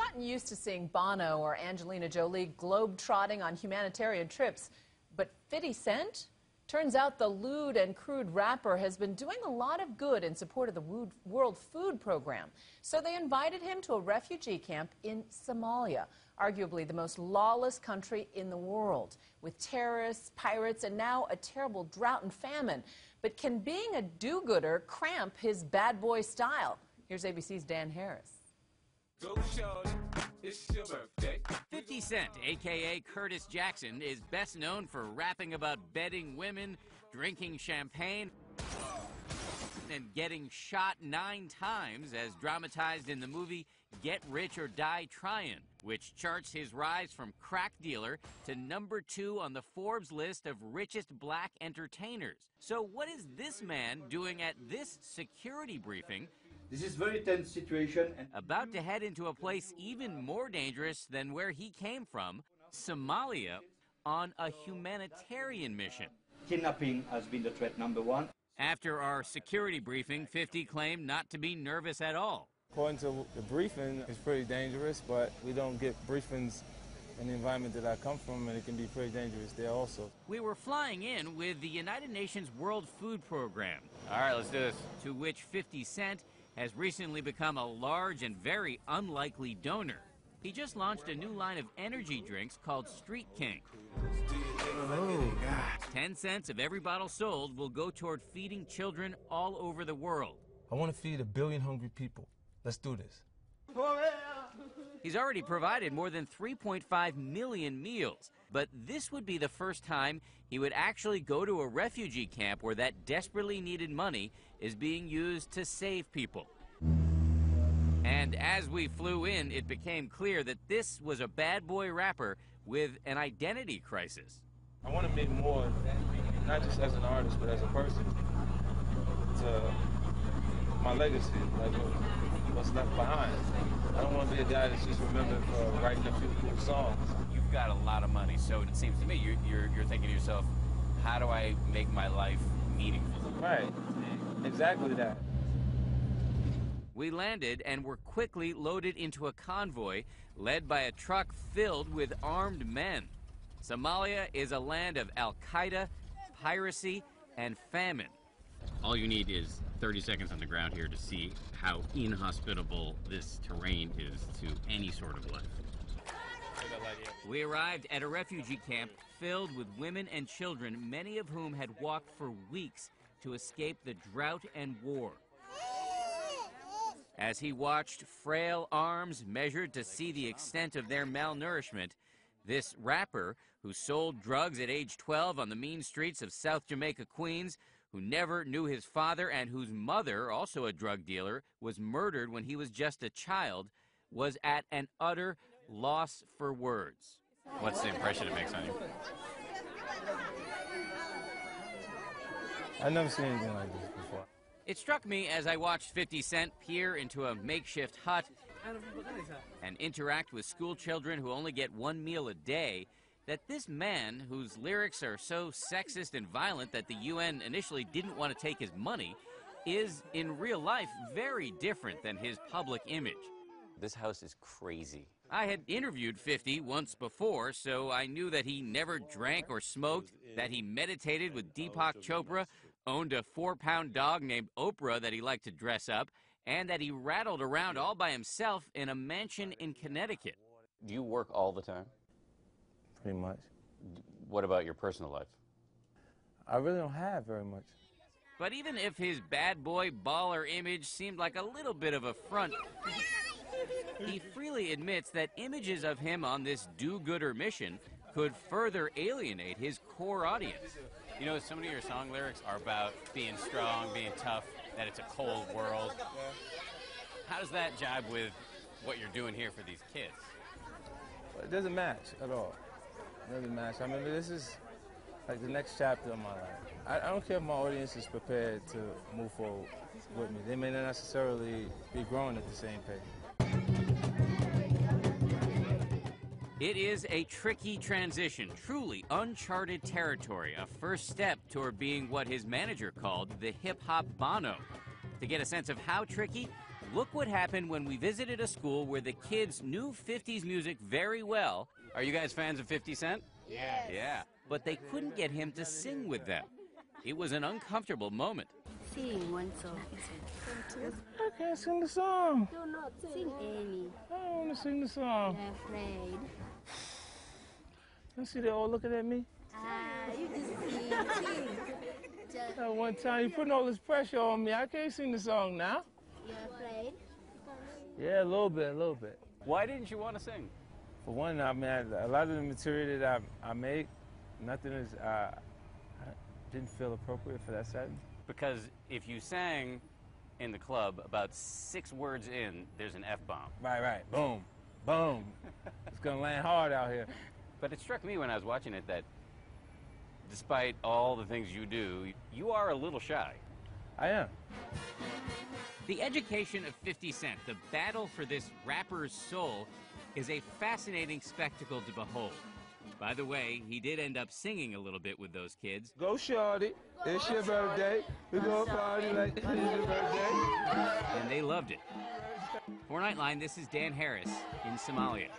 gotten used to seeing Bono or Angelina Jolie globe-trotting on humanitarian trips, but 50 Cent? Turns out the lewd and crude rapper has been doing a lot of good in support of the World Food Program. So they invited him to a refugee camp in Somalia, arguably the most lawless country in the world, with terrorists, pirates, and now a terrible drought and famine. But can being a do-gooder cramp his bad boy style? Here's ABC's Dan Harris. Go shorty, it's your birthday. 50 Cent, a.k.a. Curtis Jackson, is best known for rapping about bedding women, drinking champagne, and getting shot 9 times as dramatized in the movie Get Rich or Die Tryin', which charts his rise from crack dealer to #2 on the Forbes list of richest black entertainers. So what is this man doing at this security briefing? This is a very tense situation. And about to head into a place even more dangerous than where he came from, Somalia, on a humanitarian mission. Kidnapping has been the threat #1. After our security briefing, 50 claimed not to be nervous at all. According to the briefing, it's pretty dangerous, but we don't get briefings in the environment that I come from, and it can be pretty dangerous there also. We were flying in with the United Nations World Food Program. All right, let's do this. To which 50 Cent has recently become a large and very unlikely donor. He just launched a new line of energy drinks called Street King. Oh, God. 10 cents of every bottle sold will go toward feeding children all over the world. I want to feed 1 billion hungry people. Let's do this. He's already provided more than 3.5 million meals, but this would be the first time he would actually go to a refugee camp where that desperately needed money is being used to save people. And as we flew in, it became clear that this was a bad boy rapper with an identity crisis. I want to make more, not just as an artist, but as a person, to my legacy, like what's left behind. I don't want to be a guy that's just remembered for writing a few cool songs. You've got a lot of money, so it seems to me you're thinking to yourself, how do I make my life meaningful? Right, exactly that. We landed and were quickly loaded into a convoy led by a truck filled with armed men. Somalia is a land of Al-Qaeda, piracy, and famine. All you need is 30 seconds on the ground here to see how inhospitable this terrain is to any sort of life. We arrived at a refugee camp filled with women and children, many of whom had walked for weeks to escape the drought and war. As he watched frail arms measured to see the extent of their malnourishment, this rapper, who sold drugs at age 12 on the mean streets of South Jamaica, Queens, who never knew his father and whose mother, also a drug dealer, was murdered when he was just a child, was at an utter loss for words. What's the impression it makes on you? I've never seen anything like this before. It struck me as I watched 50 Cent peer into a makeshift hut and interact with school children who only get 1 meal a day, that this man, whose lyrics are so sexist and violent that the UN initially didn't want to take his money, is in real life very different than his public image. This house is crazy. I had interviewed 50 once before, so I knew that he never drank or smoked, that he meditated with Deepak Chopra, owned a 4-pound dog named Oprah that he liked to dress up, and that he rattled around all by himself in a mansion in Connecticut. Do you work all the time? Pretty much. What about your personal life? I really don't have very much. But even if his bad boy baller image seemed like a little bit of a front, he freely admits that images of him on this do-gooder mission could further alienate his core audience. You know, so many of your song lyrics are about being strong, being tough, that it's a cold world. How does that jibe with what you're doing here for these kids? It doesn't match at all. It doesn't match. I mean, this is like the next chapter of my life. I don't care if my audience is prepared to move forward with me. They may not necessarily be growing at the same pace. It is a tricky transition, truly uncharted territory, a first step toward being what his manager called the hip-hop Bono. To get a sense of how tricky, Look what happened when we visited a school where the kids knew 50s music very well. Are you guys fans of 50 Cent? Yes. Yeah. But they couldn't get him to sing with them. It was an uncomfortable moment. Sing one song. I can't sing the song. Do not sing any. I don't want to sing the song. You're afraid. You see they all looking at me? You just sing. Just, That one time you putting all this pressure on me. I can't sing the song now. you're afraid? Yeah, a little bit. Why didn't you want to sing? For one, I mean, a lot of the material that I make, nothing is, I didn't feel appropriate for that setting. Because if you sang in the club, about 6 words in, there's an F-bomb. Right. Boom. Boom. It's gonna land hard out here. But it struck me when I was watching it that despite all the things you do, you are a little shy. I am. The education of 50 Cent, the battle for this rapper's soul, is a fascinating spectacle to behold. By the way, he did end up singing a little bit with those kids. Go shorty, it's your birthday. We go party like it's your birthday. And they loved it. For Nightline, this is Dan Harris in Somalia.